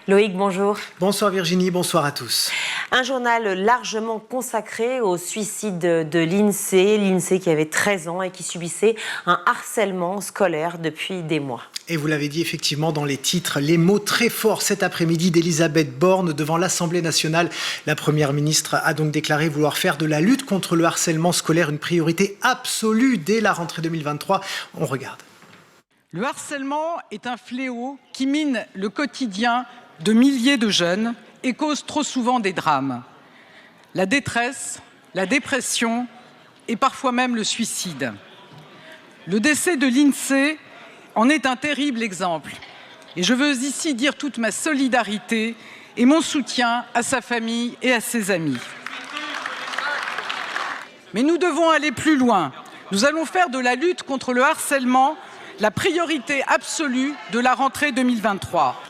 Loïc, bonjour. Bonsoir Virginie, bonsoir à tous. Un journal largement consacré au suicide de l'INSEE qui avait 13 ans et qui subissait un harcèlement scolaire depuis des mois. Et vous l'avez dit effectivement dans les titres, les mots très forts cet après-midi d'Elisabeth Borne devant l'Assemblée nationale. La Première ministre a donc déclaré vouloir faire de la lutte contre le harcèlement scolaire une priorité absolue dès la rentrée 2023. On regarde. Le harcèlement est un fléau qui mine le quotidien de milliers de jeunes et cause trop souvent des drames. La détresse, la dépression et parfois même le suicide. Le décès de l'INSEE en est un terrible exemple. Et je veux ici dire toute ma solidarité et mon soutien à sa famille et à ses amis. Mais nous devons aller plus loin. Nous allons faire de la lutte contre le harcèlement la priorité absolue de la rentrée 2023.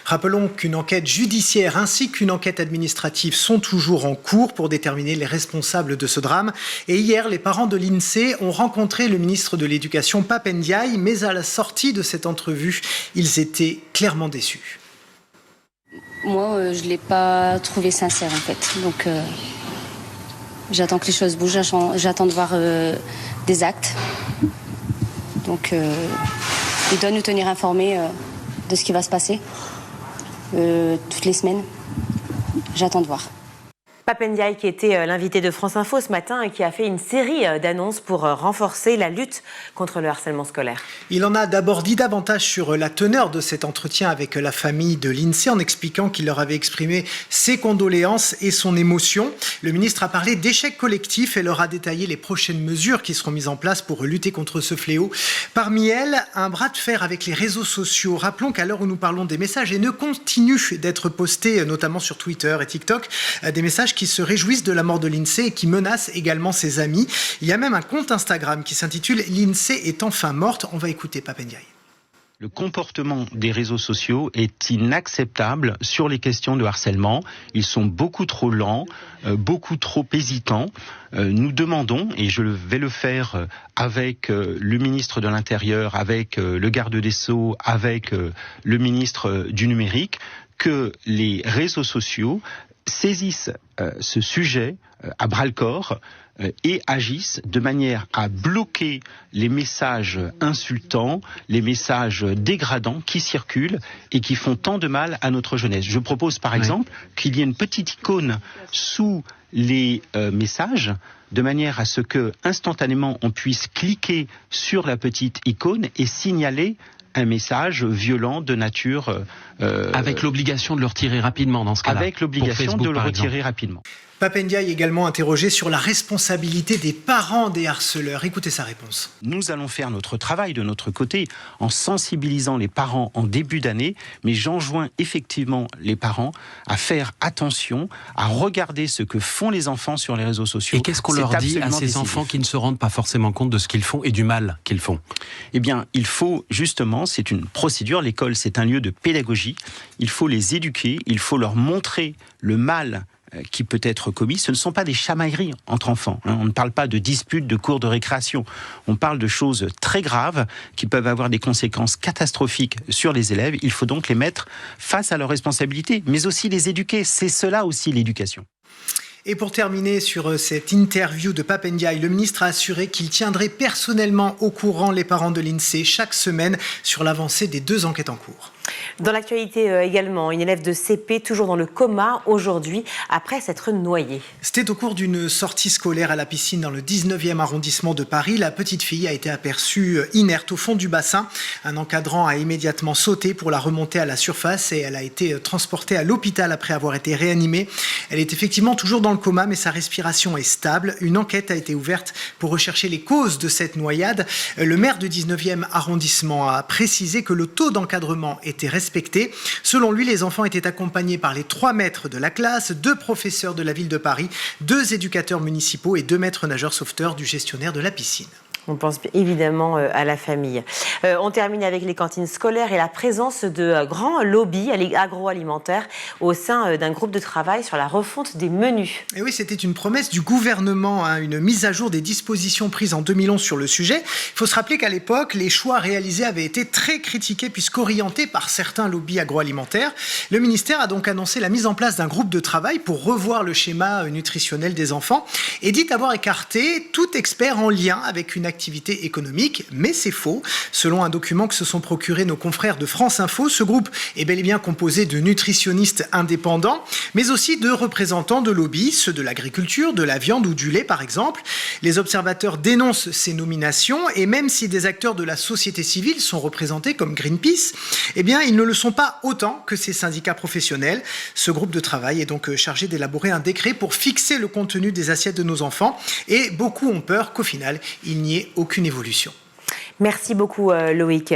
Rappelons qu'une enquête judiciaire ainsi qu'une enquête administrative sont toujours en cours pour déterminer les responsables de ce drame. Et hier, les parents de l'INSEE ont rencontré le ministre de l'Éducation, Pape Ndiaye, mais à la sortie de cette entrevue, ils étaient clairement déçus. Moi, je ne l'ai pas trouvé sincère en fait. Donc, j'attends que les choses bougent, j'attends de voir des actes. Donc, il doit nous tenir informés de ce qui va se passer toutes les semaines. J'attends de voir. Pape Ndiaye qui était l'invité de France Info ce matin et qui a fait une série d'annonces pour renforcer la lutte contre le harcèlement scolaire. Il en a d'abord dit davantage sur la teneur de cet entretien avec la famille de l'INSEE en expliquant qu'il leur avait exprimé ses condoléances et son émotion. Le ministre a parlé d'échec collectif et leur a détaillé les prochaines mesures qui seront mises en place pour lutter contre ce fléau. Parmi elles, un bras de fer avec les réseaux sociaux. Rappelons qu'à l'heure où nous parlons, des messages haineux continuent d'être postés, notamment sur Twitter et TikTok, des messages qui se réjouissent de la mort de l'INSEE et qui menacent également ses amis. Il y a même un compte Instagram qui s'intitule « L'INSEE est enfin morte ». On va écouter Pape Ndiaye. Le comportement des réseaux sociaux est inacceptable sur les questions de harcèlement. Ils sont beaucoup trop lents, beaucoup trop hésitants. Nous demandons, et je vais le faire avec le ministre de l'Intérieur, avec le garde des Sceaux, avec le ministre du Numérique, que les réseaux sociaux saisissent ce sujet à bras-le-corps et agissent de manière à bloquer les messages insultants, les messages dégradants qui circulent et qui font tant de mal à notre jeunesse. Je propose par exemple qu'il y ait une petite icône sous les messages, de manière à ce que instantanément on puisse cliquer sur la petite icône et signaler un message violent de nature... avec l'obligation de le retirer rapidement dans ce cas-là. Avec l'obligation de le retirer rapidement. Pape Ndiaye également interrogé sur la responsabilité des parents des harceleurs. Écoutez sa réponse. Nous allons faire notre travail de notre côté en sensibilisant les parents en début d'année, mais j'enjoins effectivement les parents à faire attention, à regarder ce que font les enfants sur les réseaux sociaux. Et qu'est-ce qu'on leur dit à ces enfants qui ne se rendent pas forcément compte de ce qu'ils font et du mal qu'ils font ? Eh bien, il faut justement, c'est une procédure, l'école c'est un lieu de pédagogie, il faut les éduquer, il faut leur montrer le mal qui peut être commis. Ce ne sont pas des chamailleries entre enfants. On ne parle pas de disputes de cours de récréation. On parle de choses très graves qui peuvent avoir des conséquences catastrophiques sur les élèves. Il faut donc les mettre face à leurs responsabilités, mais aussi les éduquer. C'est cela aussi l'éducation. Et pour terminer sur cette interview de Pape Ndiaye, le ministre a assuré qu'il tiendrait personnellement au courant les parents de l'INSEE chaque semaine sur l'avancée des 2 enquêtes en cours. Dans l'actualité également, une élève de CP toujours dans le coma aujourd'hui après s'être noyée. C'était au cours d'une sortie scolaire à la piscine dans le 19e arrondissement de Paris. La petite fille a été aperçue inerte au fond du bassin. Un encadrant a immédiatement sauté pour la remonter à la surface et elle a été transportée à l'hôpital après avoir été réanimée. Elle est effectivement toujours dans le coma, mais sa respiration est stable. Une enquête a été ouverte pour rechercher les causes de cette noyade. Le maire du 19e arrondissement a précisé que le taux d'encadrement était respecté. Selon lui, les enfants étaient accompagnés par les 3 maîtres de la classe, 2 professeurs de la ville de Paris, 2 éducateurs municipaux et 2 maîtres nageurs sauveteurs du gestionnaire de la piscine. On pense évidemment à la famille. On termine avec les cantines scolaires et la présence de grands lobbies agroalimentaires au sein d'un groupe de travail sur la refonte des menus. Et oui, c'était une promesse du gouvernement, une mise à jour des dispositions prises en 2011 sur le sujet. Il faut se rappeler qu'à l'époque, les choix réalisés avaient été très critiqués puisqu'orientés par certains lobbies agroalimentaires. Le ministère a donc annoncé la mise en place d'un groupe de travail pour revoir le schéma nutritionnel des enfants et dit avoir écarté tout expert en lien avec une activité économique, mais c'est faux. Selon un document que se sont procurés nos confrères de France Info, ce groupe est bel et bien composé de nutritionnistes indépendants, mais aussi de représentants de lobbies, ceux de l'agriculture, de la viande ou du lait par exemple. Les observateurs dénoncent ces nominations et même si des acteurs de la société civile sont représentés comme Greenpeace, eh bien ils ne le sont pas autant que ces syndicats professionnels. Ce groupe de travail est donc chargé d'élaborer un décret pour fixer le contenu des assiettes de nos enfants et beaucoup ont peur qu'au final, il n'y ait aucune évolution. Merci beaucoup Loïc.